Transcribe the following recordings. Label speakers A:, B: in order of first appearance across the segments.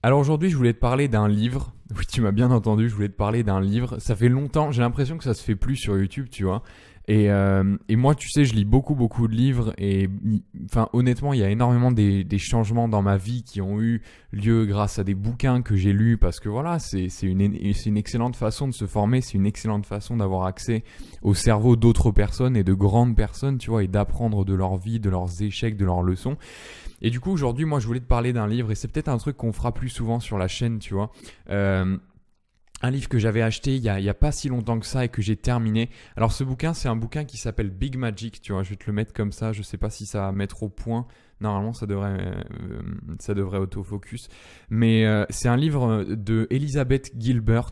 A: Alors aujourd'hui, je voulais te parler d'un livre. Oui, tu m'as bien entendu, je voulais te parler d'un livre. Ça fait longtemps, j'ai l'impression que ça se fait plus sur YouTube, tu vois. Et moi, tu sais, je lis beaucoup de livres et enfin, honnêtement, il y a énormément des changements dans ma vie qui ont eu lieu grâce à des bouquins que j'ai lus parce que voilà, c'est une excellente façon de se former, c'est une excellente façon d'avoir accès au cerveau d'autres personnes et de grandes personnes, tu vois, et d'apprendre de leur vie, de leurs échecs, de leurs leçons. Et du coup, aujourd'hui, moi, je voulais te parler d'un livre et c'est peut-être un truc qu'on fera plus souvent sur la chaîne, tu vois. Un livre que j'avais acheté il y a pas si longtemps que ça et que j'ai terminé. Alors ce bouquin, c'est un bouquin qui s'appelle Big Magic, tu vois, je vais te le mettre comme ça, je sais pas si ça va mettre au point. Normalement, ça devrait autofocus. Mais c'est un livre de Elizabeth Gilbert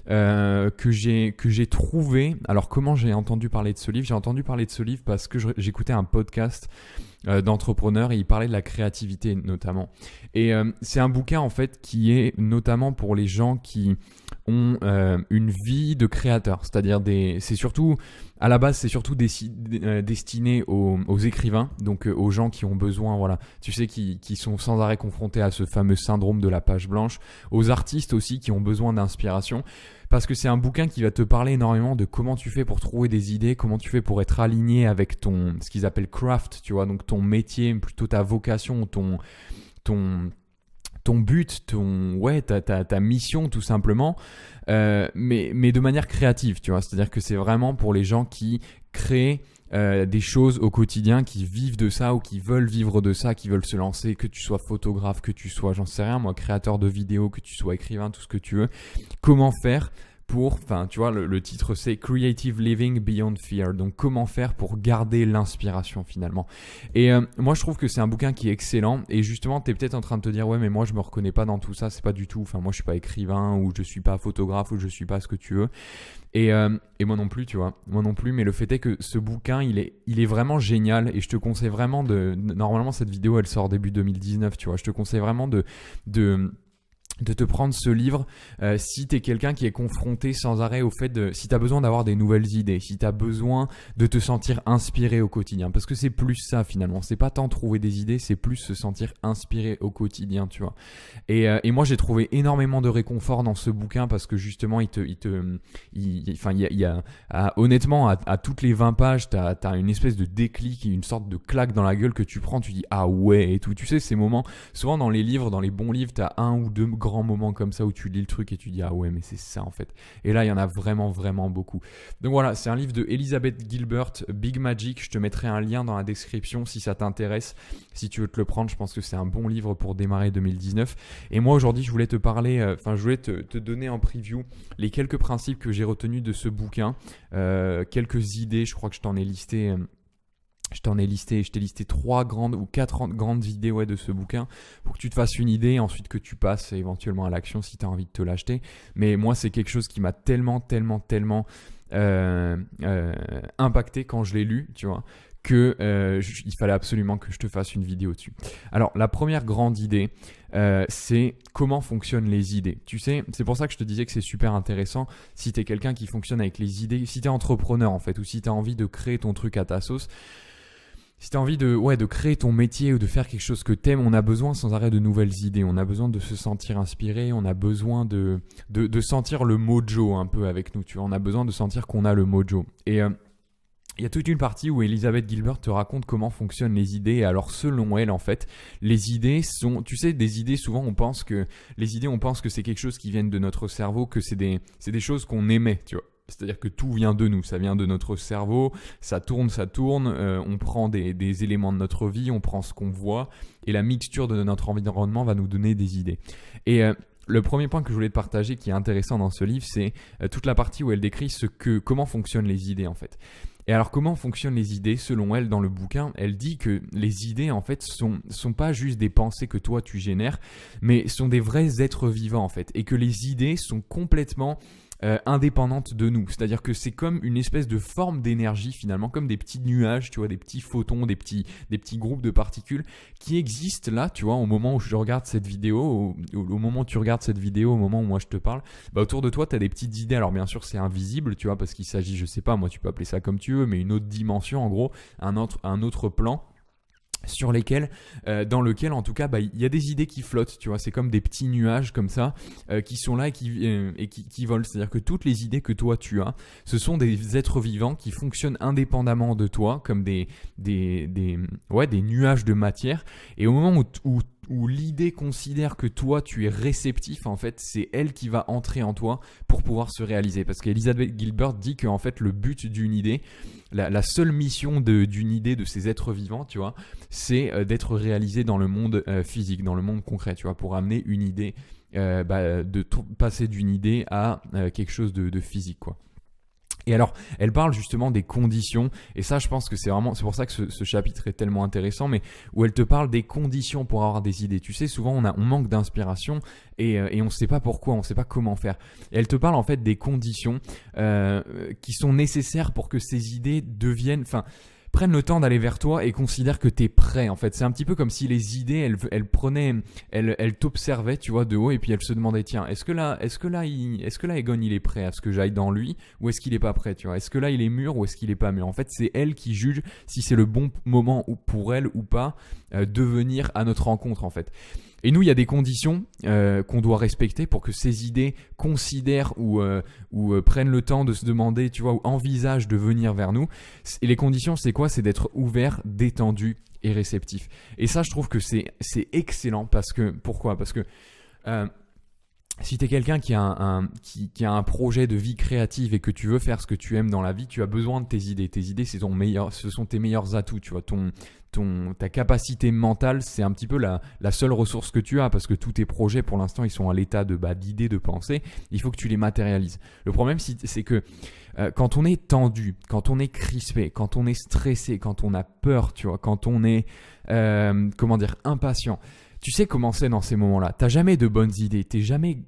A: que j'ai trouvé. Alors comment j'ai entendu parler de ce livre? J'ai entendu parler de ce livre parce que j'écoutais un podcast d'entrepreneurs et il parlait de la créativité notamment. Et c'est un bouquin en fait qui est notamment pour les gens qui ont une vie de créateur, c'est-à-dire c'est surtout à la base c'est surtout destiné aux écrivains, donc aux gens qui ont besoin, voilà, tu sais, qui sont sans arrêt confrontés à ce fameux syndrome de la page blanche, aux artistes aussi qui ont besoin d'inspiration. Parce que c'est un bouquin qui va te parler énormément de comment tu fais pour trouver des idées, comment tu fais pour être aligné avec ce qu'ils appellent craft, tu vois, donc ton métier, plutôt ta vocation, ton but, ta mission tout simplement, mais de manière créative, tu vois. C'est-à-dire que c'est vraiment pour les gens qui créent des choses au quotidien, qui vivent de ça ou qui veulent vivre de ça, qui veulent se lancer, que tu sois photographe, que tu sois, j'en sais rien moi, créateur de vidéos, que tu sois écrivain, tout ce que tu veux. Comment faire enfin, tu vois, le titre c'est Creative Living Beyond Fear. Donc, comment faire pour garder l'inspiration finalement. Et moi, je trouve que c'est un bouquin qui est excellent. Et justement, tu es peut-être en train de te dire, ouais, mais moi, je me reconnais pas dans tout ça. C'est pas du tout. Enfin, moi, je suis pas écrivain ou je suis pas photographe ou je suis pas ce que tu veux. Et moi non plus, tu vois. Moi non plus. Mais le fait est que ce bouquin, il est vraiment génial. Et je te conseille vraiment normalement, cette vidéo, elle sort début 2019, tu vois. Je te conseille vraiment de te prendre ce livre si tu es quelqu'un qui est confronté sans arrêt au fait si tu as besoin d'avoir des nouvelles idées, si tu as besoin de te sentir inspiré au quotidien, parce que c'est plus ça finalement, c'est pas tant trouver des idées, c'est plus se sentir inspiré au quotidien, tu vois. Et moi j'ai trouvé énormément de réconfort dans ce bouquin parce que justement honnêtement à toutes les 20 pages t'as une espèce de déclic, une sorte de claque dans la gueule que tu prends, tu dis ah ouais et tout, tu sais, ces moments, souvent dans les livres, dans les bons livres, t'as un ou deux grands moments comme ça où tu lis le truc et tu dis ah ouais mais c'est ça en fait, et là il y en a vraiment beaucoup. Donc voilà, c'est un livre de Elizabeth Gilbert, Big Magic. Je te mettrai un lien dans la description si ça t'intéresse, si tu veux te le prendre. Je pense que c'est un bon livre pour démarrer 2019. Et moi aujourd'hui je voulais te parler, je voulais te donner en preview les quelques principes que j'ai retenus de ce bouquin, quelques idées. Je crois que je t'ai listé 3 grandes ou 4 grandes idées de ce bouquin pour que tu te fasses une idée, ensuite que tu passes éventuellement à l'action si tu as envie de te l'acheter. Mais moi, c'est quelque chose qui m'a tellement impacté quand je l'ai lu, tu vois, que il fallait absolument que je te fasse une vidéo dessus. Alors, la première grande idée, c'est comment fonctionnent les idées. Tu sais, c'est pour ça que je te disais que c'est super intéressant si tu es quelqu'un qui fonctionne avec les idées, si tu es entrepreneur en fait, ou si tu as envie de créer ton truc à ta sauce. Si tu as envie de créer ton métier ou de faire quelque chose que tu aimes, on a besoin sans arrêt de nouvelles idées. On a besoin de se sentir inspiré, on a besoin de sentir le mojo un peu avec nous. Tu vois, on a besoin de sentir qu'on a le mojo. Et il y a toute une partie où Elizabeth Gilbert te raconte comment fonctionnent les idées. Et alors, selon elle, en fait, les idées sont... Tu sais, des idées, souvent, on pense que c'est quelque chose qui vient de notre cerveau, que c'est des choses qu'on émet, tu vois. C'est-à-dire que tout vient de nous, ça vient de notre cerveau, ça tourne, on prend des éléments de notre vie, on prend ce qu'on voit, et la mixture de notre environnement va nous donner des idées. Et le premier point que je voulais te partager qui est intéressant dans ce livre, c'est toute la partie où elle décrit comment fonctionnent les idées en fait. Et alors comment fonctionnent les idées selon elle dans le bouquin? Elle dit que les idées en fait sont pas juste des pensées que toi tu génères, mais sont des vrais êtres vivants en fait, et que les idées sont complètement indépendante de nous. C'est-à-dire que c'est comme une espèce de forme d'énergie finalement, comme des petits nuages, tu vois, des petits photons, des petits groupes de particules qui existent là, tu vois, au moment où je regarde cette vidéo, au moment où tu regardes cette vidéo, au moment où moi je te parle, bah autour de toi, tu as des petites idées. Alors bien sûr, c'est invisible, tu vois, parce qu'il s'agit, je sais pas, moi tu peux appeler ça comme tu veux, mais une autre dimension en gros, un autre plan. dans lequel en tout cas il y a des idées qui flottent, tu vois, c'est comme des petits nuages comme ça qui sont là et qui volent, c'est-à-dire que toutes les idées que toi tu as, ce sont des êtres vivants qui fonctionnent indépendamment de toi comme des nuages de matière, et au moment où l'idée considère que toi tu es réceptif, en fait c'est elle qui va entrer en toi pour pouvoir se réaliser, parce qu'Elizabeth Gilbert dit que en fait le but d'une idée, la seule mission d'une idée, de ces êtres vivants, tu vois, c'est d'être réalisé dans le monde physique, dans le monde concret, tu vois, pour amener une idée, passer d'une idée à quelque chose de physique, quoi. Et alors, elle parle justement des conditions, et ça je pense que c'est pour ça que ce chapitre est tellement intéressant, mais où elle te parle des conditions pour avoir des idées. Tu sais, souvent on manque d'inspiration et on ne sait pas pourquoi, on ne sait pas comment faire. Et elle te parle en fait des conditions qui sont nécessaires pour que ces idées prennent le temps d'aller vers toi et considèrent que tu es prêt, en fait. C'est un petit peu comme si les idées, elles t'observaient, tu vois, de haut, et puis elles se demandaient, tiens, est-ce que là, Egon, il est prêt à ce que j'aille dans lui, ou est-ce qu'il est pas prêt, tu vois? Est-ce que là, il est mûr ou est-ce qu'il est pas mûr? En fait, c'est elle qui juge si c'est le bon moment pour elle ou pas de venir à notre rencontre, en fait. Et nous, il y a des conditions qu'on doit respecter pour que ces idées considèrent ou prennent le temps de se demander, tu vois, ou envisagent de venir vers nous. Et les conditions, c'est quoi? C'est d'être ouvert, détendu et réceptif. Et ça, je trouve que c'est excellent pourquoi? Parce que si tu es quelqu'un qui a un projet de vie créative et que tu veux faire ce que tu aimes dans la vie, tu as besoin de tes idées. Tes idées, ce sont tes meilleurs atouts, tu vois. Ta capacité mentale, c'est un petit peu la seule ressource que tu as, parce que tous tes projets, pour l'instant, ils sont à l'état d'idées, de pensées. Il faut que tu les matérialises. Le problème, c'est que quand on est tendu, quand on est crispé, quand on est stressé, quand on a peur, tu vois, quand on est, impatient, tu sais comment c'est dans ces moments-là. T'as jamais de bonnes idées, t'es jamais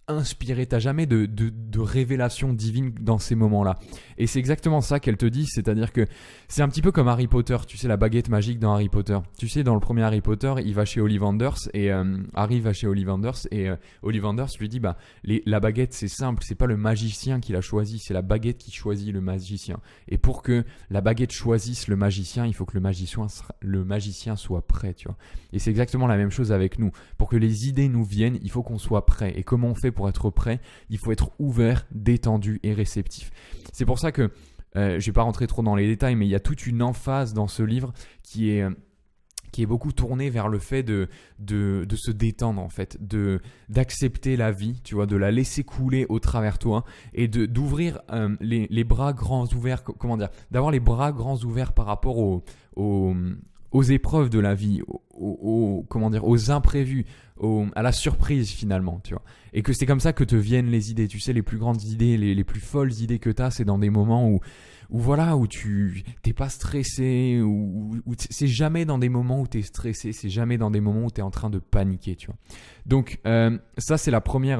A: inspiré, t'as jamais de révélation divine dans ces moments-là. Et c'est exactement ça qu'elle te dit, c'est-à-dire que c'est un petit peu comme Harry Potter, tu sais, la baguette magique dans Harry Potter. Tu sais, dans le premier Harry Potter, il va chez Ollivanders et Harry va chez Ollivanders et Ollivanders lui dit la baguette c'est simple, c'est pas le magicien qui l'a choisi, c'est la baguette qui choisit le magicien. Et pour que la baguette choisisse le magicien, il faut que le magicien soit prêt, tu vois. Et c'est exactement la même chose avec nous. Pour que les idées nous viennent, il faut qu'on soit prêt. Et comment on fait pour être prêt? Il faut être ouvert, détendu et réceptif. C'est pour ça que je ne vais pas rentrer trop dans les détails, mais il y a toute une emphase dans ce livre qui est beaucoup tournée vers le fait de se détendre, en fait, d'accepter la vie, tu vois, de la laisser couler au travers toi et d'ouvrir les bras grands ouverts, d'avoir les bras grands ouverts par rapport aux épreuves de la vie, aux imprévus, à la surprise finalement, tu vois. Et que c'est comme ça que te viennent les idées. Tu sais, les plus grandes idées, les plus folles idées que tu as, c'est dans des moments où tu t'es pas stressé, où c'est jamais dans des moments où tu es stressé, c'est jamais dans des moments où tu es en train de paniquer, tu vois. Donc ça c'est le premier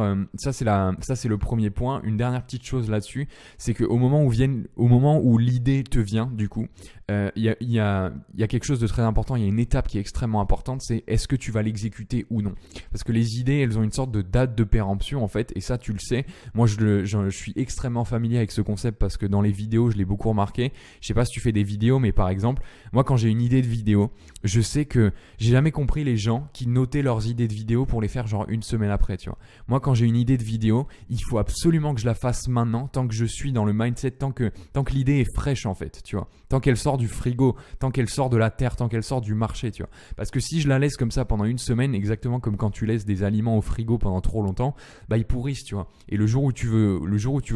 A: point. Une dernière petite chose là-dessus, c'est qu'au moment où l'idée te vient, du coup, il y a quelque chose de très important, il y a une étape qui est extrêmement importante, c'est est-ce que tu vas l'exécuter ou non? Parce que les idées, elles ont une sorte de date de péremption, en fait, et ça tu le sais. Moi je suis extrêmement familier avec ce concept parce que dans les vidéos je l'ai beaucoup remarqué. Je sais pas si tu fais des vidéos, mais par exemple, moi quand j'ai une idée de vidéo, je sais que j'ai jamais compris les gens qui notaient leurs idées de vidéo pour les faire genre une semaine après, tu vois. Moi quand j'ai une idée de vidéo, il faut absolument que je la fasse maintenant, tant que je suis dans le mindset, tant que l'idée est fraîche, en fait, tu vois. Tant qu'elle sort du frigo, tant qu'elle sort de la terre, tant qu'elle sort du marché, tu vois. Parce que si je la laisse comme ça pendant une semaine, exactement comme quand tu laisses des aliments au frigo pendant trop longtemps, ils pourrissent, tu vois. Et le jour où tu veux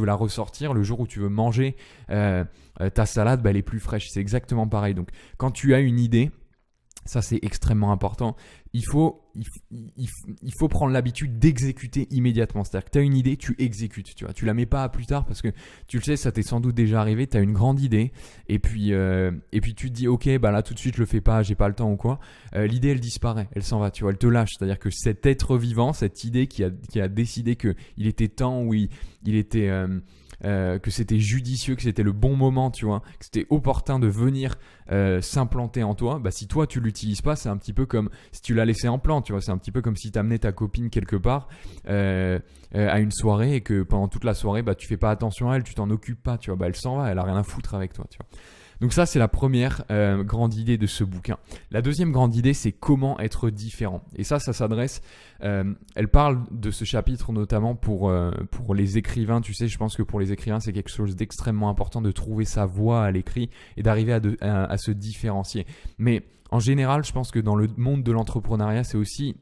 A: la ressortir, le jour où tu veux manger ta salade, elle est plus fraîche. C'est exactement pareil. Donc quand tu as une idée, ça c'est extrêmement important, il faut prendre l'habitude d'exécuter immédiatement. C'est-à-dire que tu as une idée, tu exécutes, tu vois. Tu la mets pas à plus tard parce que tu le sais, ça t'est sans doute déjà arrivé, tu as une grande idée et puis tu te dis ok, là tout de suite je le fais pas, j'ai pas le temps ou quoi. L'idée elle disparaît, elle s'en va, tu vois, elle te lâche. C'est-à-dire que cet être vivant, cette idée qui a décidé que il était temps ou il était que c'était judicieux, que c'était le bon moment, tu vois, que c'était opportun de venir s'implanter en toi, si toi tu l'utilises pas, c'est un petit peu comme si tu l'as laissé en plan, tu vois, c'est un petit peu comme si tu amenais ta copine quelque part à une soirée et que pendant toute la soirée tu fais pas attention à elle, tu t'en occupes pas, tu vois, elle s'en va, elle a rien à foutre avec toi, tu vois. Donc ça, c'est la première grande idée de ce bouquin. La deuxième grande idée, c'est comment être différent. Et ça s'adresse, elle parle de ce chapitre notamment pour les écrivains. Tu sais, je pense que pour les écrivains, c'est quelque chose d'extrêmement important de trouver sa voie à l'écrit et d'arriver à se différencier. Mais en général, je pense que dans le monde de l'entrepreneuriat, c'est aussi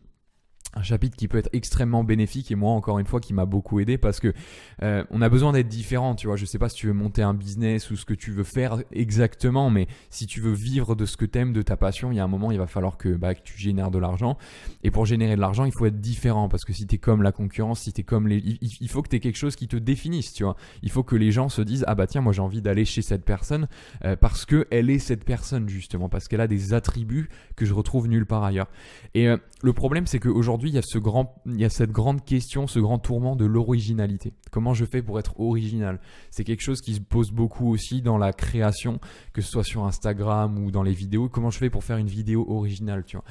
A: un chapitre qui peut être extrêmement bénéfique et moi encore une fois qui m'a beaucoup aidé parce que on a besoin d'être différent, tu vois. Je sais pas si tu veux monter un business ou ce que tu veux faire exactement, mais si tu veux vivre de ce que t'aimes, de ta passion, il y a un moment il va falloir que tu génères de l'argent, et pour générer de l'argent il faut être différent parce que si t'es comme la concurrence, si t'es comme il faut que t'aies quelque chose qui te définisse, tu vois. Il faut que les gens se disent ah bah tiens, moi j'ai envie d'aller chez cette personne parce que elle est cette personne, justement parce qu'elle a des attributs que je retrouve nulle part ailleurs. Et le problème c'est qu'aujourd'hui il y a cette grande question, ce grand tourment de l'originalité. Comment je fais pour être original? C'est quelque chose qui se pose beaucoup aussi dans la création, que ce soit sur Instagram ou dans les vidéos. Comment je fais pour faire une vidéo originale, tu vois?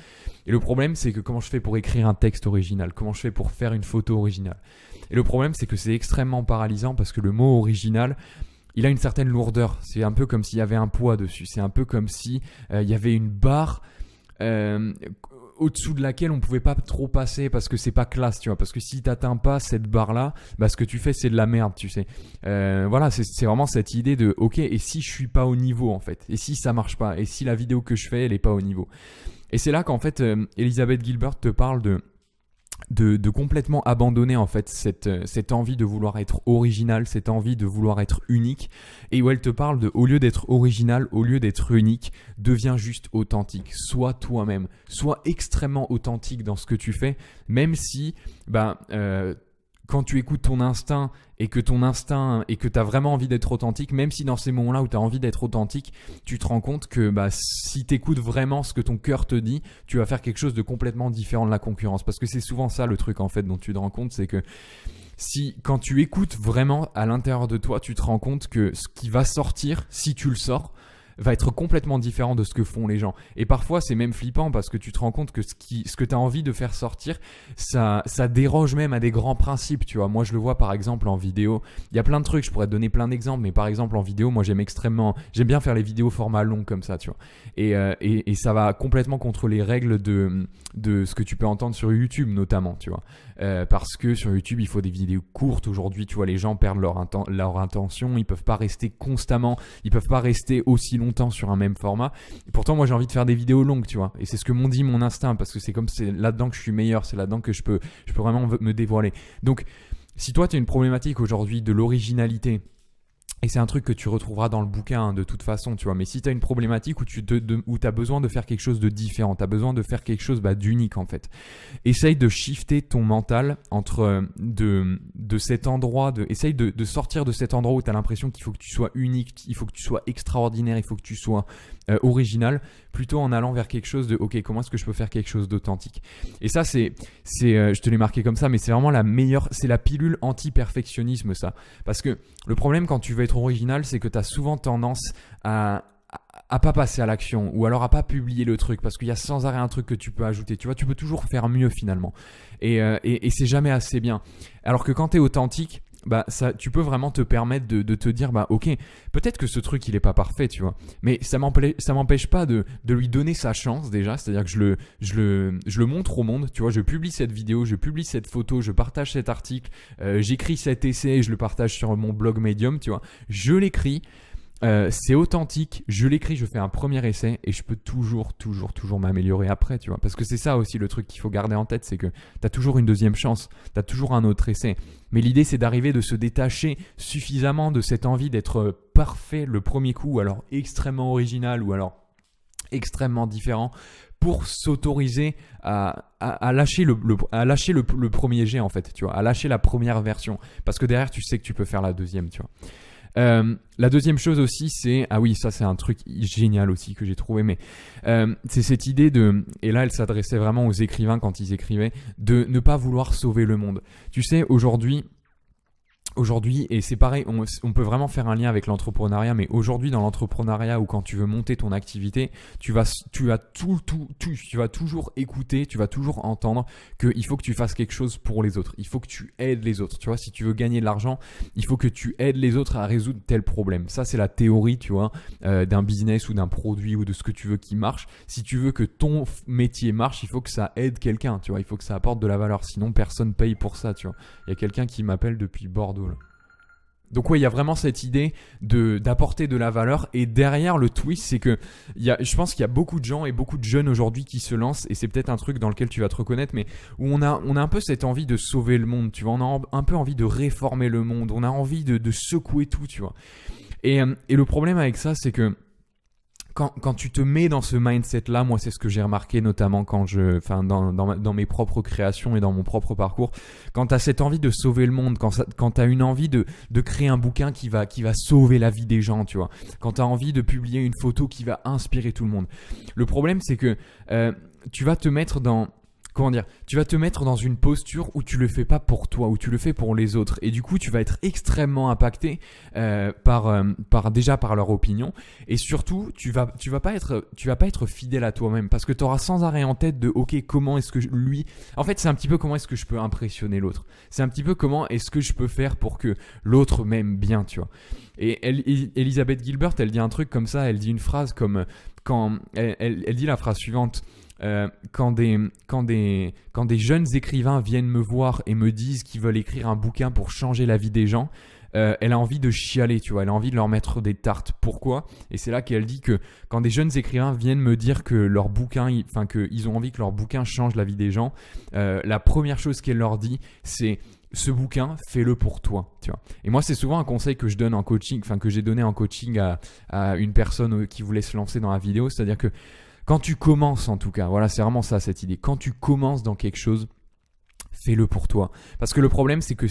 A: Et le problème, c'est que comment je fais pour écrire un texte original? Comment je fais pour faire une photo originale? Et le problème, c'est que c'est extrêmement paralysant parce que le mot original, il a une certaine lourdeur. C'est un peu comme s'il y avait un poids dessus. C'est un peu comme si il y avait une barre au-dessous de laquelle on pouvait pas trop passer parce que c'est pas classe, tu vois. Parce que si t'atteins pas cette barre-là, bah ce que tu fais c'est de la merde, tu sais. Voilà, c'est vraiment cette idée de ok, et si je suis pas au niveau en fait, et si ça marche pas, et si la vidéo que je fais elle est pas au niveau. Et c'est là qu'en fait Elizabeth Gilbert te parle de complètement abandonner en fait cette envie de vouloir être original, cette envie de vouloir être unique, et où elle te parle de, au lieu d'être original, au lieu d'être unique, deviens juste authentique, sois toi-même, sois extrêmement authentique dans ce que tu fais, même si quand tu écoutes ton instinct et que tu as vraiment envie d'être authentique, même si dans ces moments-là où tu as envie d'être authentique, tu te rends compte que si tu écoutes vraiment ce que ton cœur te dit, tu vas faire quelque chose de complètement différent de la concurrence. Parce que c'est souvent ça le truc en fait dont tu te rends compte, c'est que quand tu écoutes vraiment à l'intérieur de toi, tu te rends compte que ce qui va sortir, si tu le sors, va être complètement différent de ce que font les gens. Et parfois, c'est même flippant parce que tu te rends compte que ce que tu as envie de faire sortir, ça déroge même à des grands principes, tu vois. Moi, je le vois par exemple en vidéo. Il y a plein de trucs, je pourrais te donner plein d'exemples, mais par exemple en vidéo, moi j'aime bien faire les vidéos format long comme ça, tu vois. Et ça va complètement contre les règles de ce que tu peux entendre sur YouTube notamment, tu vois. Parce que sur YouTube, il faut des vidéos courtes aujourd'hui, tu vois. Les gens perdent leur intention, ils peuvent pas rester constamment, ils peuvent pas rester aussi longtemps sur un même format. Et pourtant, moi, j'ai envie de faire des vidéos longues, tu vois. Et c'est ce que m'ont dit mon instinct, parce que c'est là-dedans que je suis meilleur, c'est là-dedans que je peux vraiment me dévoiler. Donc, si toi, tu as une problématique aujourd'hui de l'originalité, et c'est un truc que tu retrouveras dans le bouquin de toute façon, tu vois. Mais si tu as une problématique où tu as besoin de faire quelque chose de différent, tu as besoin de faire quelque chose d'unique en fait, essaye de shifter ton mental entre de cet endroit, essaye de sortir de cet endroit où tu as l'impression qu'il faut que tu sois unique, il faut que tu sois extraordinaire, il faut que tu sois original, plutôt en allant vers quelque chose de ok, comment est-ce que je peux faire quelque chose d'authentique. Et ça je te l'ai marqué comme ça, mais c'est vraiment c'est la pilule anti-perfectionnisme, ça. Parce que le problème quand tu veux être original, c'est que tu as souvent tendance à pas passer à l'action, ou alors à pas publier le truc, parce qu'il y a sans arrêt un truc que tu peux ajouter, tu vois. Tu peux toujours faire mieux finalement, et c'est jamais assez bien. Alors que quand tu es authentique, tu peux vraiment te permettre de te dire ok, peut-être que ce truc il est pas parfait, tu vois, mais ça m'empêche pas de lui donner sa chance déjà. C'est-à-dire que je le montre au monde, tu vois. Je publie cette vidéo, je publie cette photo, je partage cet article, j'écris cet essai et je le partage sur mon blog Medium, tu vois. Je l'écris, c'est authentique, je l'écris, je fais un premier essai et je peux toujours m'améliorer après, tu vois. Parce que c'est ça aussi le truc qu'il faut garder en tête, c'est que tu as toujours une deuxième chance, tu as toujours un autre essai. Mais l'idée, c'est d'arriver de se détacher suffisamment de cette envie d'être parfait le premier coup, ou alors extrêmement original, ou alors extrêmement différent, pour s'autoriser à lâcher le premier jet en fait, tu vois, à lâcher la première version. Parce que derrière, tu sais que tu peux faire la deuxième, tu vois. La deuxième chose aussi, c'est ça c'est un truc génial aussi que j'ai trouvé, mais c'est cette idée et là elle s'adressait vraiment aux écrivains quand ils écrivaient, de ne pas vouloir sauver le monde. Tu sais, aujourd'hui aujourd'hui, et c'est pareil, on peut vraiment faire un lien avec l'entrepreneuriat, mais aujourd'hui dans l'entrepreneuriat ou quand tu veux monter ton activité, tu vas toujours écouter, tu vas toujours entendre qu'il faut que tu fasses quelque chose pour les autres, il faut que tu aides les autres, tu vois, si tu veux gagner de l'argent, il faut que tu aides les autres à résoudre tel problème. Ça c'est la théorie, tu vois, d'un business ou d'un produit ou de ce que tu veux qui marche. Si tu veux que ton métier marche, il faut que ça aide quelqu'un, tu vois, il faut que ça apporte de la valeur, sinon personne paye pour ça, tu vois. Il y a quelqu'un qui m'appelle depuis Bordeaux. Donc ouais, il y a vraiment cette idée d'apporter de la valeur, et derrière le twist, c'est que je pense qu'il y a beaucoup de gens et beaucoup de jeunes aujourd'hui qui se lancent, et c'est peut-être un truc dans lequel tu vas te reconnaître, mais où on a un peu cette envie de sauver le monde, tu vois, on a un peu envie de réformer le monde, on a envie de secouer tout, tu vois. Et le problème avec ça, c'est que quand tu te mets dans ce mindset-là, moi c'est ce que j'ai remarqué notamment dans mes propres créations et dans mon propre parcours, quand tu as cette envie de sauver le monde, quand tu as une envie de créer un bouquin qui va sauver la vie des gens, tu vois, quand tu as envie de publier une photo qui va inspirer tout le monde, le problème c'est que tu vas te mettre dans... Comment dire, tu vas te mettre dans une posture où tu le fais pas pour toi, où tu le fais pour les autres, et du coup tu vas être extrêmement impacté par leur opinion, et surtout tu vas pas être fidèle à toi-même, parce que tu auras sans arrêt en tête de ok, comment est-ce que lui, en fait c'est un petit peu comment est-ce que je peux impressionner l'autre, c'est un petit peu comment est-ce que je peux faire pour que l'autre m'aime bien, tu vois. Et Elizabeth Gilbert, elle dit un truc comme ça, elle dit une phrase comme quand elle dit la phrase suivante. Quand des jeunes écrivains viennent me voir et me disent qu'ils veulent écrire un bouquin pour changer la vie des gens, elle a envie de chialer, tu vois, elle a envie de leur mettre des tartes. Pourquoi ? Et c'est là qu'elle dit que quand des jeunes écrivains viennent me dire que leur bouquin, qu'ils ont envie que leur bouquin change la vie des gens, la première chose qu'elle leur dit, c'est ce bouquin, fais-le pour toi, tu vois. Et moi, c'est souvent un conseil que je donne en coaching, que j'ai donné en coaching à une personne qui voulait se lancer dans la vidéo, c'est-à-dire que quand tu commences, en tout cas, voilà, c'est vraiment ça cette idée. Quand tu commences dans quelque chose, fais-le pour toi. Parce que le problème, c'est que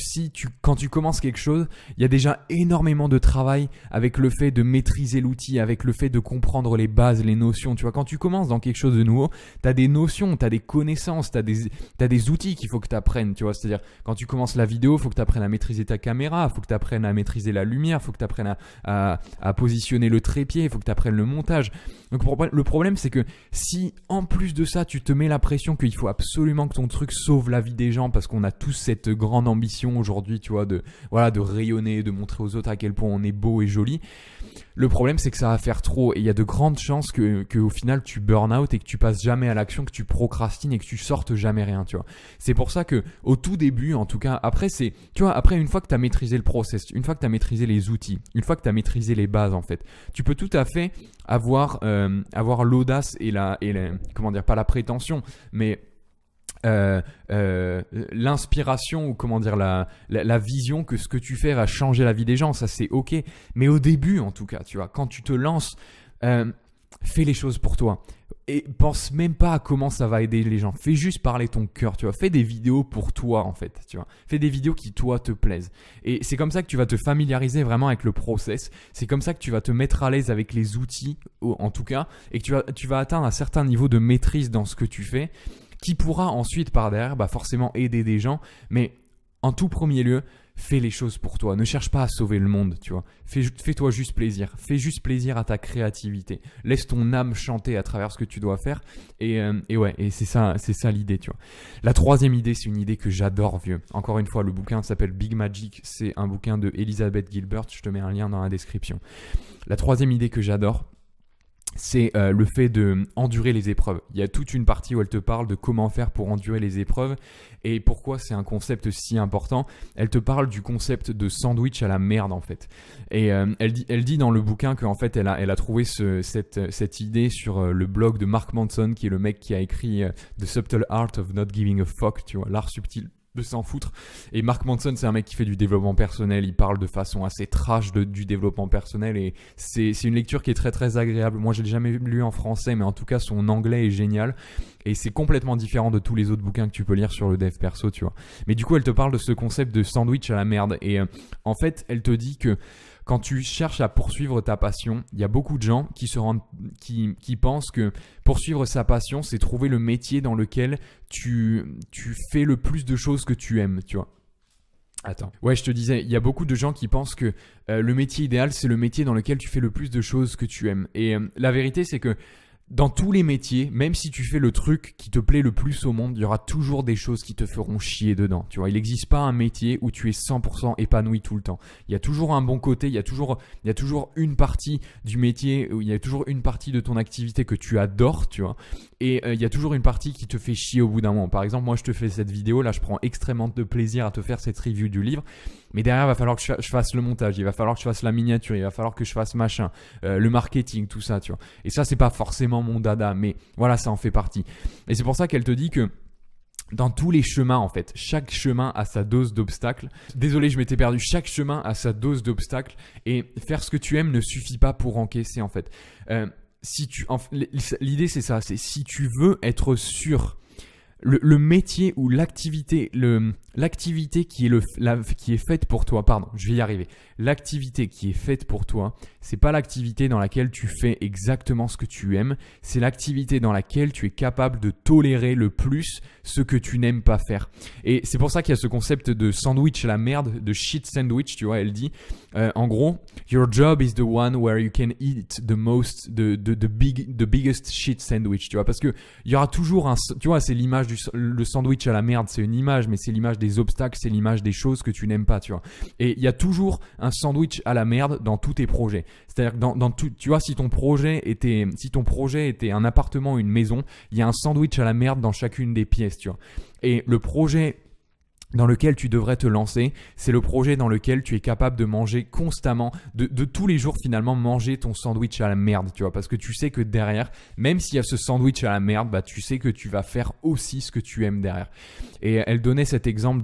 A: quand tu commences quelque chose, il y a déjà énormément de travail avec le fait de maîtriser l'outil, avec le fait de comprendre les bases, les notions. Tu vois, quand tu commences dans quelque chose de nouveau, tu as des notions, tu as des connaissances, tu as des outils qu'il faut que tu apprennes. Tu vois, c'est-à-dire, quand tu commences la vidéo, il faut que tu apprennes à maîtriser ta caméra, il faut que tu apprennes à maîtriser la lumière, il faut que tu apprennes à positionner le trépied, il faut que tu apprennes le montage. Donc, le problème, c'est que si en plus de ça, tu te mets la pression qu'il faut absolument que ton truc sauve la vie des gens, parce qu'on a tous cette grande ambition aujourd'hui, tu vois, de rayonner, de montrer aux autres à quel point on est beau et joli. Le problème, c'est que ça va faire trop, et il y a de grandes chances que au final tu burn out et que tu passes jamais à l'action, que tu procrastines et que tu sortes jamais rien, tu vois. C'est pour ça que au tout début, en tout cas, après une fois que tu as maîtrisé le process, une fois que tu as maîtrisé les outils, une fois que tu as maîtrisé les bases, en fait, tu peux tout à fait avoir l'audace et comment dire, pas la prétention, mais l'inspiration, ou comment dire, la vision que ce que tu fais va changer la vie des gens. Ça, c'est ok, mais au début, en tout cas, tu vois, quand tu te lances, fais les choses pour toi et pense même pas à comment ça va aider les gens. Fais juste parler ton cœur, tu vois. Fais des vidéos pour toi, en fait, tu vois. Fais des vidéos qui, toi, te plaisent. Et c'est comme ça que tu vas te familiariser vraiment avec le process. C'est comme ça que tu vas te mettre à l'aise avec les outils, en tout cas, et que tu vas atteindre un certain niveau de maîtrise dans ce que tu fais, qui pourra ensuite par derrière forcément aider des gens. Mais en tout premier lieu, fais les choses pour toi. Ne cherche pas à sauver le monde, tu vois. Fais-toi juste plaisir. Fais juste plaisir à ta créativité. Laisse ton âme chanter à travers ce que tu dois faire. Et c'est ça l'idée, tu vois. La troisième idée, c'est une idée que j'adore, vieux. Encore une fois, le bouquin s'appelle Big Magic. C'est un bouquin de Elizabeth Gilbert. Je te mets un lien dans la description. La troisième idée que j'adore, c'est le fait de endurer les épreuves. Il y a toute une partie où elle te parle de comment faire pour endurer les épreuves et pourquoi c'est un concept si important. Elle te parle du concept de sandwich à la merde, en fait. Et elle dit dans le bouquin qu'en fait elle a trouvé cette idée sur le blog de Mark Manson, qui est le mec qui a écrit The Subtle Art of Not Giving a Fuck, tu vois, l'art subtil de s'en foutre. Et Mark Manson, c'est un mec qui fait du développement personnel. Il parle de façon assez trash du développement personnel, et c'est une lecture qui est très très agréable. Moi, je l'ai jamais lu en français, mais en tout cas, son anglais est génial. Et c'est complètement différent de tous les autres bouquins que tu peux lire sur le dev perso, tu vois. Mais du coup, elle te parle de ce concept de sandwich à la merde. Et en fait, elle te dit que quand tu cherches à poursuivre ta passion, il y a beaucoup de gens qui pensent que poursuivre sa passion, c'est trouver le métier dans lequel tu fais le plus de choses que tu aimes, tu vois. Attends. Ouais, je te disais, il y a beaucoup de gens qui pensent que le métier idéal, c'est le métier dans lequel tu fais le plus de choses que tu aimes. Et la vérité, c'est que dans tous les métiers, même si tu fais le truc qui te plaît le plus au monde, il y aura toujours des choses qui te feront chier dedans. Tu vois, il n'existe pas un métier où tu es 100% épanoui tout le temps. Il y a toujours un bon côté, il y a toujours une partie du métier, où il y a toujours une partie de ton activité que tu adores, tu vois. Et il y a toujours une partie qui te fait chier au bout d'un moment. Par exemple, moi, je te fais cette vidéo, là, je prends extrêmement de plaisir à te faire cette review du livre. Mais derrière, il va falloir que je fasse le montage, il va falloir que je fasse la miniature, il va falloir que je fasse machin, le marketing, tout ça, tu vois. Et ça, c'est pas forcément mon dada, mais voilà, ça en fait partie. Et c'est pour ça qu'elle te dit que dans tous les chemins, en fait, chaque chemin a sa dose d'obstacles. Désolé, je m'étais perdu. Chaque chemin a sa dose d'obstacles. Et faire ce que tu aimes ne suffit pas pour encaisser, en fait. L'idée, c'est ça. C'est si tu veux être sûr, le métier ou l'activité, l'activité qui est faite pour toi, pardon, je vais y arriver. L'activité qui est faite pour toi, c'est pas l'activité dans laquelle tu fais exactement ce que tu aimes, c'est l'activité dans laquelle tu es capable de tolérer le plus ce que tu n'aimes pas faire. Et c'est pour ça qu'il y a ce concept de sandwich à la merde, de shit sandwich, tu vois, elle dit, en gros, your job is the one where you can eat the biggest shit sandwich, tu vois, parce que il y aura toujours tu vois, c'est l'image le sandwich à la merde, c'est une image, mais c'est l'image des obstacles, c'est l'image des choses que tu n'aimes pas, tu vois. Et il y a toujours un sandwich à la merde dans tous tes projets. C'est-à-dire que dans tout, tu vois, si ton projet était un appartement, une maison, il y a un sandwich à la merde dans chacune des pièces, tu vois. Et le projet dans lequel tu devrais te lancer, c'est le projet dans lequel tu es capable de manger constamment, de tous les jours finalement manger ton sandwich à la merde, tu vois, parce que tu sais que derrière, même s'il y a ce sandwich à la merde, bah tu sais que tu vas faire aussi ce que tu aimes derrière. Et elle donnait cet exemple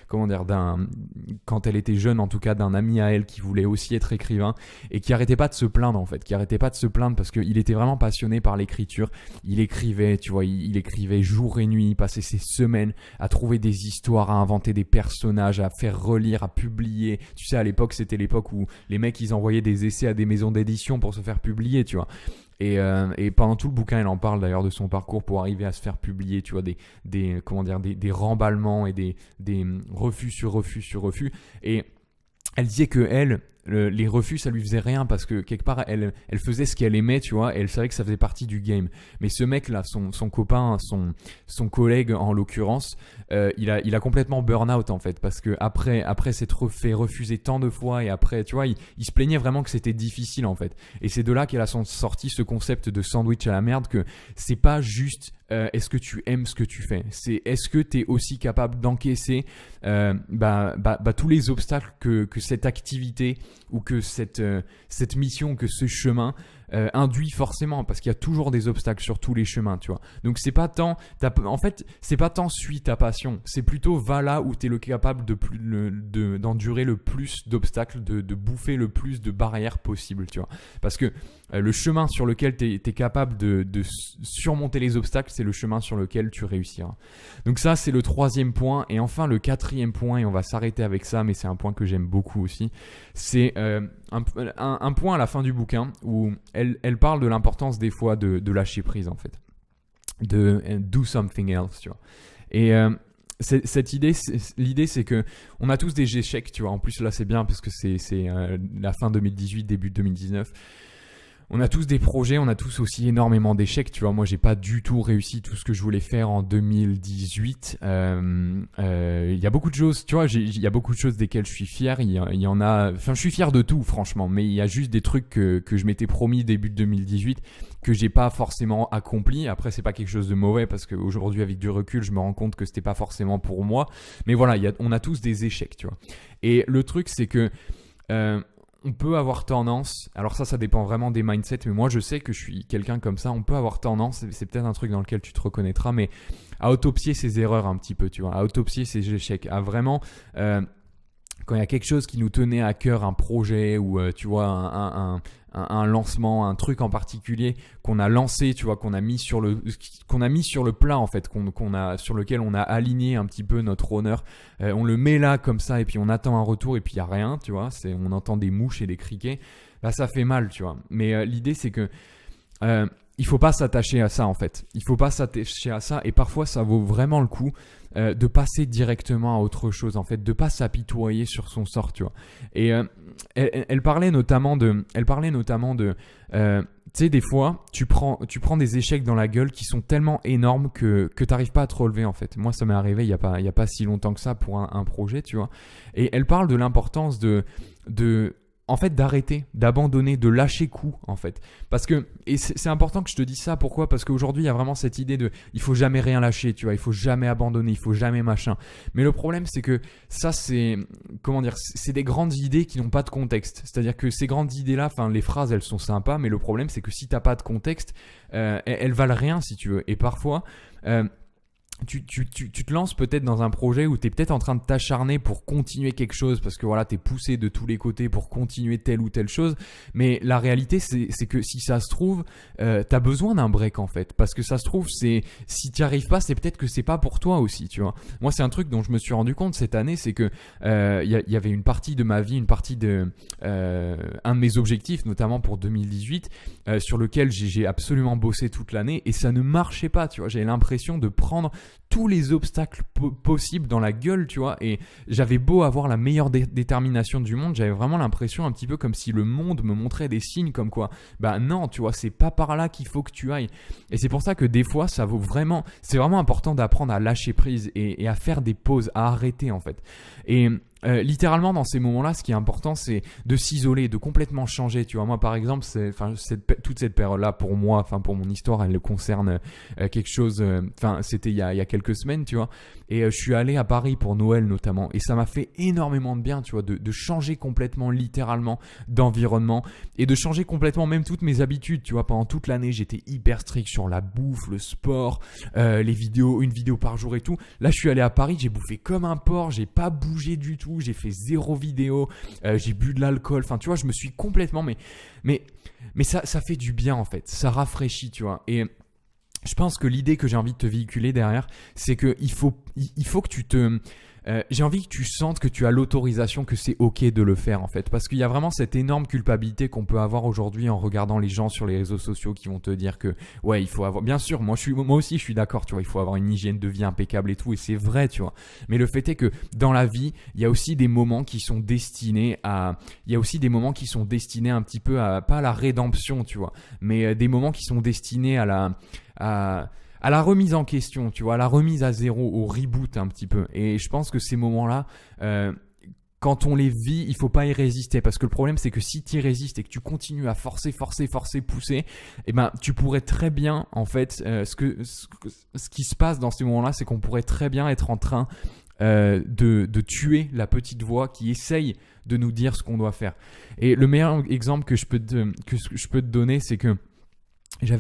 A: quand elle était jeune en tout cas, d'un ami à elle qui voulait aussi être écrivain et qui arrêtait pas de se plaindre en fait, parce qu'il était vraiment passionné par l'écriture. Il écrivait, tu vois, il écrivait jour et nuit, il passait ses semaines à trouver des histoires, à inventer des personnages, à faire relire, à publier. Tu sais, à l'époque, c'était l'époque où les mecs, ils envoyaient des essais à des maisons d'édition pour se faire publier, tu vois. Et pendant tout le bouquin, elle en parle d'ailleurs de son parcours pour arriver à se faire publier, tu vois, des remballements et des refus sur refus sur refus. Et elle disait que les refus, ça lui faisait rien parce que quelque part, elle faisait ce qu'elle aimait, tu vois, et elle savait que ça faisait partie du game. Mais ce mec-là, son copain, son collègue en l'occurrence, il a complètement burn-out en fait, parce que après s'être fait refuser tant de fois et après, tu vois, il se plaignait vraiment que c'était difficile en fait. Et c'est de là qu'elle a sorti ce concept de sandwich à la merde, que c'est pas juste est-ce que tu aimes ce que tu fais, c'est est-ce que tu es aussi capable d'encaisser tous les obstacles que cette activité ou que cette mission, que ce chemin induit forcément, parce qu'il y a toujours des obstacles sur tous les chemins, tu vois. Donc c'est pas tant suis ta passion, c'est plutôt va là où tu es capable d'endurer le plus d'obstacles, de bouffer le plus de barrières possibles, tu vois. Parce que le chemin sur lequel tu es capable de surmonter les obstacles, c'est le chemin sur lequel tu réussiras. Donc ça, c'est le 3e point. Et enfin, le 4e point, et on va s'arrêter avec ça, mais c'est un point que j'aime beaucoup aussi, c'est un point à la fin du bouquin où elle parle de l'importance des fois de lâcher prise en fait, de do something else, tu vois. Et l'idée c'est que on a tous des échecs, tu vois. En plus là c'est bien parce que c'est la fin 2018, début 2019. On a tous des projets, on a tous aussi énormément d'échecs, tu vois. Moi, j'ai pas du tout réussi tout ce que je voulais faire en 2018. Il y a beaucoup de choses, tu vois, il y a beaucoup de choses desquelles je suis fier. Il y en a, enfin, je suis fier de tout, franchement. Mais il y a juste des trucs que je m'étais promis début de 2018 que j'ai pas forcément accompli. Après, c'est pas quelque chose de mauvais parce qu'aujourd'hui, avec du recul, je me rends compte que c'était pas forcément pour moi. Mais voilà, on a tous des échecs, tu vois. Et le truc, c'est que on peut avoir tendance, alors ça dépend vraiment des mindsets, mais moi je sais que je suis quelqu'un comme ça, on peut avoir tendance, c'est peut-être un truc dans lequel tu te reconnaîtras, mais à autopsier ses erreurs un petit peu, tu vois, à autopsier ses échecs, à vraiment, quand il y a quelque chose qui nous tenait à cœur, un projet ou tu vois, un lancement, un truc en particulier qu'on a lancé, tu vois, qu'on a mis sur le plat en fait, sur lequel on a aligné un petit peu notre honneur, on le met là comme ça et puis on attend un retour et puis il y a rien, tu vois, on entend des mouches et des criquets, bah ça fait mal, tu vois. Mais l'idée c'est que il il faut pas s'attacher à ça en fait. Il faut pas s'attacher à ça et parfois ça vaut vraiment le coup de passer directement à autre chose en fait, de pas s'apitoyer sur son sort, tu vois. Et elle parlait notamment de, tu sais, des fois, tu prends des échecs dans la gueule qui sont tellement énormes que t'arrives pas à te relever en fait. Moi, ça m'est arrivé il y a pas si longtemps que ça pour un projet, tu vois. Et elle parle de l'importance en fait, d'arrêter, d'abandonner, de lâcher coup, en fait. Parce que, et c'est important que je te dise ça, pourquoi ? Parce qu'aujourd'hui, il y a vraiment cette idée il faut jamais rien lâcher, tu vois, il faut jamais abandonner, il faut jamais machin. Mais le problème, c'est que ça, c'est des grandes idées qui n'ont pas de contexte. C'est-à-dire que ces grandes idées-là, enfin, les phrases, elles sont sympas, mais le problème, c'est que si t'as pas de contexte, elles valent rien, si tu veux. Et parfois, tu te lances peut-être dans un projet où tu es peut-être en train de t'acharner pour continuer quelque chose parce que voilà, tu es poussé de tous les côtés pour continuer telle ou telle chose. Mais la réalité, c'est que si ça se trouve, tu as besoin d'un break en fait. Parce que ça se trouve, si tu n'y arrives pas, c'est peut-être que c'est pas pour toi aussi, tu vois. Moi, c'est un truc dont je me suis rendu compte cette année, c'est que y avait une partie de ma vie, un de mes objectifs, notamment pour 2018, sur lequel j'ai absolument bossé toute l'année et ça ne marchait pas, tu vois. J'avais l'impression de prendre tous les obstacles possibles dans la gueule, tu vois, et j'avais beau avoir la meilleure détermination du monde, j'avais vraiment l'impression un petit peu comme si le monde me montrait des signes comme quoi, bah non, tu vois, c'est pas par là qu'il faut que tu ailles. Et c'est pour ça que des fois, c'est vraiment important d'apprendre à lâcher prise et à faire des pauses, à arrêter en fait. Et littéralement dans ces moments-là, ce qui est important, c'est de s'isoler, de complètement changer. Tu vois, moi par exemple, toute cette période-là pour moi, enfin pour mon histoire, elle concerne quelque chose. C'était il y a quelques semaines, tu vois. Et je suis allé à Paris pour Noël notamment, et ça m'a fait énormément de bien, tu vois, de changer complètement, littéralement, d'environnement et de changer complètement même toutes mes habitudes. Tu vois, pendant toute l'année, j'étais hyper strict sur la bouffe, le sport, les vidéos, une vidéo par jour et tout. Là, je suis allé à Paris, j'ai bouffé comme un porc, j'ai pas bougé du tout. J'ai fait 0 vidéo, j'ai bu de l'alcool, enfin tu vois, je me suis complètement, mais ça fait du bien en fait, ça rafraîchit, tu vois. Et je pense que l'idée que j'ai envie de te véhiculer derrière, c'est que il faut que j'ai envie que tu sentes que tu as l'autorisation, que c'est ok de le faire en fait, parce qu'il y a vraiment cette énorme culpabilité qu'on peut avoir aujourd'hui en regardant les gens sur les réseaux sociaux qui vont te dire que ouais, il faut avoir, bien sûr, moi aussi je suis d'accord, tu vois, il faut avoir une hygiène de vie impeccable et tout, et c'est vrai, tu vois, mais le fait est que dans la vie, il y a aussi des moments qui sont destinés un petit peu à, pas à la rédemption, tu vois, mais des moments qui sont destinés à la remise en question, tu vois, à la remise à zéro, au reboot un petit peu. Et je pense que ces moments-là, quand on les vit, il faut pas y résister. Parce que le problème, c'est que si tu y résistes et que tu continues à forcer, pousser, eh ben, tu pourrais très bien, en fait, ce qui se passe dans ces moments-là, c'est qu'on pourrait très bien être en train de tuer la petite voix qui essaye de nous dire ce qu'on doit faire. Et le meilleur exemple que je peux te donner, c'est que j'ai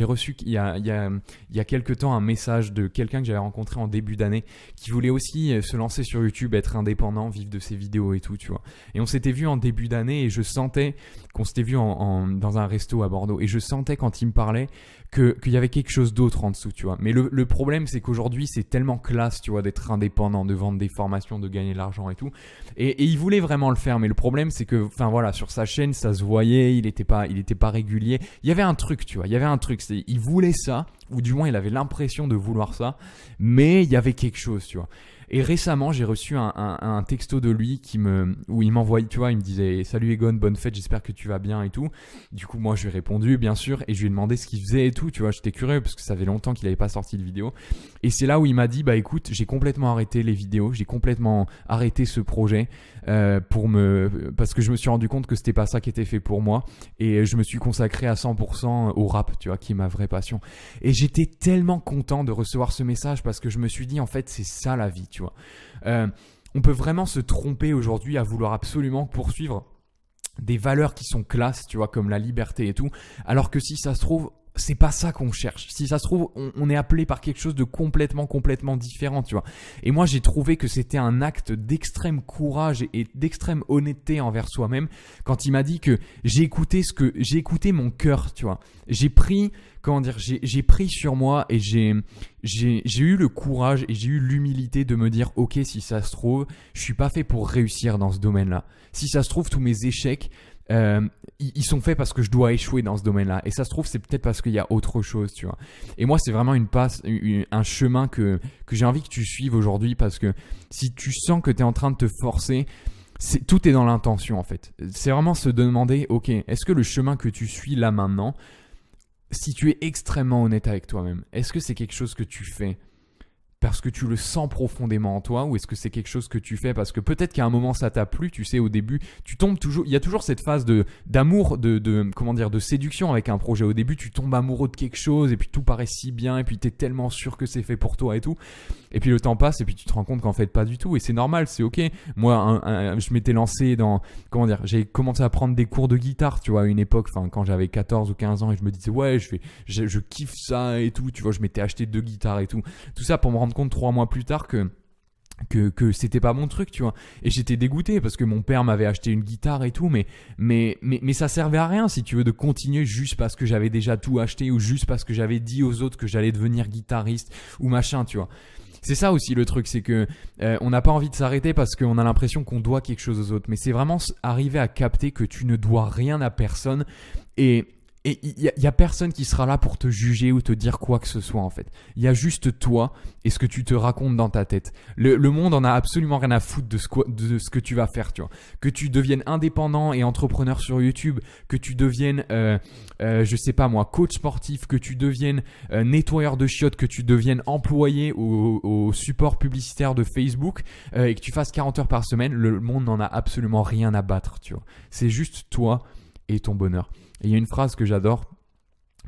A: reçu il y a quelques temps un message de quelqu'un que j'avais rencontré en début d'année qui voulait aussi se lancer sur YouTube, être indépendant, vivre de ses vidéos et tout, tu vois. Et on s'était vu en début d'année et je sentais qu'on s'était vu dans un resto à Bordeaux et je sentais quand il me parlait qu'il y avait quelque chose d'autre en dessous, tu vois. Mais le problème, c'est qu'aujourd'hui, c'est tellement classe, tu vois, d'être indépendant, de vendre des formations, de gagner de l'argent et tout. Et il voulait vraiment le faire, mais le problème, c'est que, enfin voilà, sur sa chaîne, ça se voyait, il était pas régulier. Il y avait un truc, tu vois, il voulait ça, ou du moins, il avait l'impression de vouloir ça, mais il y avait quelque chose, tu vois. Et récemment, j'ai reçu un texto de lui où il m'envoyait, tu vois, il me disait « Salut Egon, bonne fête, j'espère que tu vas bien et tout ». Du coup, moi, je lui ai répondu, bien sûr, et je lui ai demandé ce qu'il faisait et tout, tu vois. J'étais curieux parce que ça fait longtemps qu'il n'avait pas sorti de vidéo. Et c'est là où il m'a dit « Bah écoute, j'ai complètement arrêté les vidéos, j'ai complètement arrêté ce projet parce que je me suis rendu compte que c'était pas ça qui était fait pour moi. Et je me suis consacré à 100% au rap, tu vois, qui est ma vraie passion. » Et j'étais tellement content de recevoir ce message parce que je me suis dit, en fait, c'est ça la vie, tu vois. On peut vraiment se tromper aujourd'hui à vouloir absolument poursuivre des valeurs qui sont classes, tu vois, comme la liberté et tout, alors que si ça se trouve, c'est pas ça qu'on cherche. Si ça se trouve, on est appelé par quelque chose de complètement différent, tu vois. Et moi, j'ai trouvé que c'était un acte d'extrême courage et d'extrême honnêteté envers soi-même quand il m'a dit que j'ai écouté mon cœur, tu vois. J'ai pris sur moi et j'ai eu le courage et j'ai eu l'humilité de me dire ok, si ça se trouve, je suis pas fait pour réussir dans ce domaine-là. Si ça se trouve, tous mes échecs, ils sont faits parce que je dois échouer dans ce domaine-là. Et ça se trouve, c'est peut-être parce qu'il y a autre chose, tu vois. Et moi, c'est vraiment un chemin que j'ai envie que tu suives aujourd'hui, parce que si tu sens que tu es en train de te forcer, tout est dans l'intention en fait. C'est vraiment se demander, ok, est-ce que le chemin que tu suis là maintenant, si tu es extrêmement honnête avec toi-même, est-ce que c'est quelque chose que tu fais parce que tu le sens profondément en toi, ou est-ce que c'est quelque chose que tu fais parce que peut-être qu'à un moment ça t'a plu, tu sais, au début, tu tombes toujours, il y a toujours cette phase d'amour, de séduction avec un projet. Au début, tu tombes amoureux de quelque chose et puis tout paraît si bien et puis tu es tellement sûr que c'est fait pour toi et tout. Et puis le temps passe et puis tu te rends compte qu'en fait pas du tout, et c'est normal, c'est ok. Moi, je m'étais lancé j'ai commencé à prendre des cours de guitare, tu vois, à une époque, quand j'avais 14 ou 15 ans, et je me disais ouais, je kiffe ça et tout, tu vois, je m'étais acheté 2 guitares et tout ça pour me rendre compte 3 mois plus tard que c'était pas mon truc, tu vois. Et j'étais dégoûté parce que mon père m'avait acheté une guitare et tout, mais ça servait à rien, si tu veux, de continuer juste parce que j'avais déjà tout acheté, ou juste parce que j'avais dit aux autres que j'allais devenir guitariste ou machin, tu vois. C'est ça aussi le truc, c'est que on n'a pas envie de s'arrêter parce qu'on a l'impression qu'on doit quelque chose aux autres. Mais c'est vraiment arriver à capter que tu ne dois rien à personne, et il y a personne qui sera là pour te juger ou te dire quoi que ce soit en fait. Il y a juste toi et ce que tu te racontes dans ta tête. Le monde en a absolument rien à foutre de ce que tu vas faire, tu vois. Que tu deviennes indépendant et entrepreneur sur YouTube, que tu deviennes, je sais pas moi, coach sportif, que tu deviennes nettoyeur de chiottes, que tu deviennes employé au support publicitaire de Facebook, et que tu fasses 40 heures par semaine, le monde n'en a absolument rien à battre, tu vois. C'est juste toi et ton bonheur. Et il y a une phrase que j'adore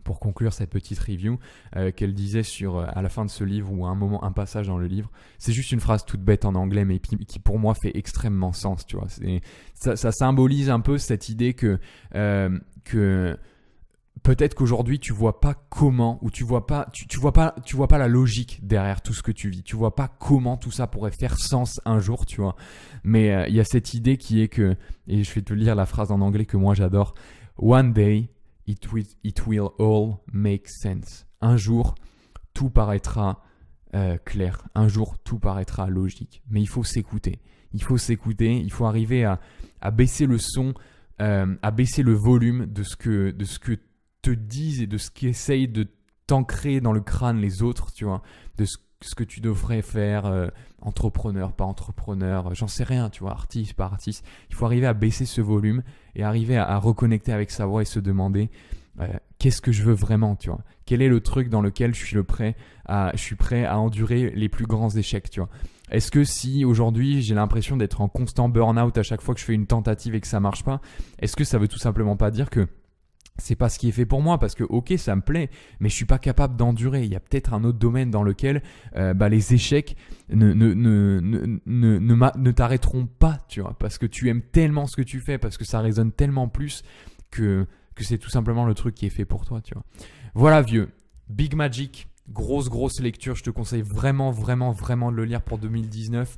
A: pour conclure cette petite review, qu'elle disait à la fin de ce livre, ou à un passage dans le livre. C'est juste une phrase toute bête en anglais, mais qui pour moi fait extrêmement sens, tu vois. Ça symbolise un peu cette idée que peut-être qu'aujourd'hui tu vois pas comment, ou tu vois pas la logique derrière tout ce que tu vis. Tu vois pas comment tout ça pourrait faire sens un jour, tu vois. Mais il y a cette idée qui est que, et je vais te lire la phrase en anglais que moi j'adore. One day, it will all make sense. Un jour, tout paraîtra clair. Un jour, tout paraîtra logique. Mais il faut s'écouter. Il faut arriver à baisser le son, à baisser le volume de ce que te disent et de ce qu'essayent de t'ancrer dans le crâne les autres, tu vois, de ce que tu devrais faire, entrepreneur, pas entrepreneur, j'en sais rien, tu vois, artiste, pas artiste. Il faut arriver à baisser ce volume et arriver à reconnecter avec sa voix et se demander qu'est-ce que je veux vraiment, tu vois. Quel est le truc dans lequel je suis prêt à endurer les plus grands échecs, tu vois. Est-ce que si aujourd'hui j'ai l'impression d'être en constant burn-out à chaque fois que je fais une tentative et que ça marche pas, est-ce que ça veut tout simplement pas dire que c'est pas ce qui est fait pour moi, parce que ok, ça me plaît, mais je suis pas capable d'endurer. Il y a peut-être un autre domaine dans lequel les échecs ne t'arrêteront pas, tu vois, parce que tu aimes tellement ce que tu fais, parce que ça résonne tellement plus que c'est tout simplement le truc qui est fait pour toi, tu vois. Voilà, vieux. Big Magic. Grosse lecture, je te conseille vraiment de le lire pour 2019.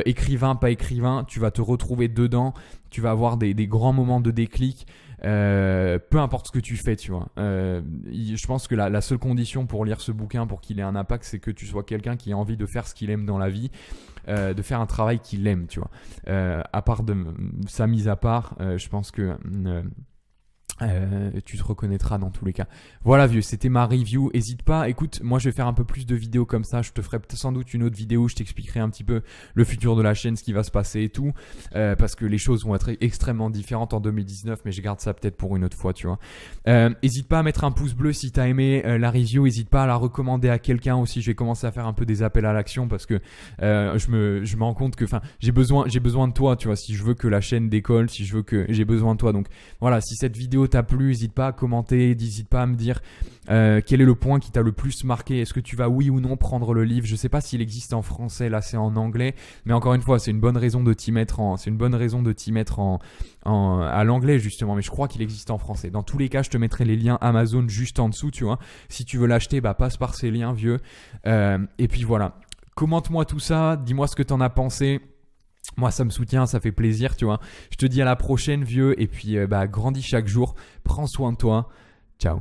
A: Écrivain, pas écrivain, tu vas te retrouver dedans, tu vas avoir des grands moments de déclic, peu importe ce que tu fais, tu vois. Je pense que la seule condition pour lire ce bouquin, pour qu'il ait un impact, c'est que tu sois quelqu'un qui a envie de faire ce qu'il aime dans la vie, de faire un travail qu'il aime, tu vois. À part de sa mise à part, je pense que tu te reconnaîtras dans tous les cas. Voilà, vieux, c'était ma review. Hésite pas, écoute, moi je vais faire un peu plus de vidéos comme ça. Je te ferai sans doute une autre vidéo où je t'expliquerai un petit peu le futur de la chaîne, ce qui va se passer et tout, parce que les choses vont être extrêmement différentes en 2019, mais je garde ça peut-être pour une autre fois, tu vois. Hésite pas à mettre un pouce bleu si t'as aimé la review. Hésite pas à la recommander à quelqu'un aussi. Je vais commencer à faire un peu des appels à l'action, parce que je me rends compte que j'ai besoin de toi, tu vois. Si je veux que la chaîne décolle, j'ai besoin de toi. Donc voilà, si cette vidéo t'a plu, n'hésite pas à commenter, n'hésite pas à me dire quel est le point qui t'a le plus marqué. Est-ce que tu vas oui ou non prendre le livre? Je sais pas s'il existe en français, là c'est en anglais, mais encore une fois, c'est une bonne raison de t'y mettre à l'anglais justement, mais je crois qu'il existe en français. Dans tous les cas, je te mettrai les liens Amazon juste en dessous, tu vois. Si tu veux l'acheter, passe par ces liens, vieux. Et puis voilà, commente-moi tout ça, dis-moi ce que t'en as pensé. Moi, ça me soutient, ça fait plaisir, tu vois. Je te dis à la prochaine, vieux. Et puis, grandis chaque jour. Prends soin de toi. Ciao.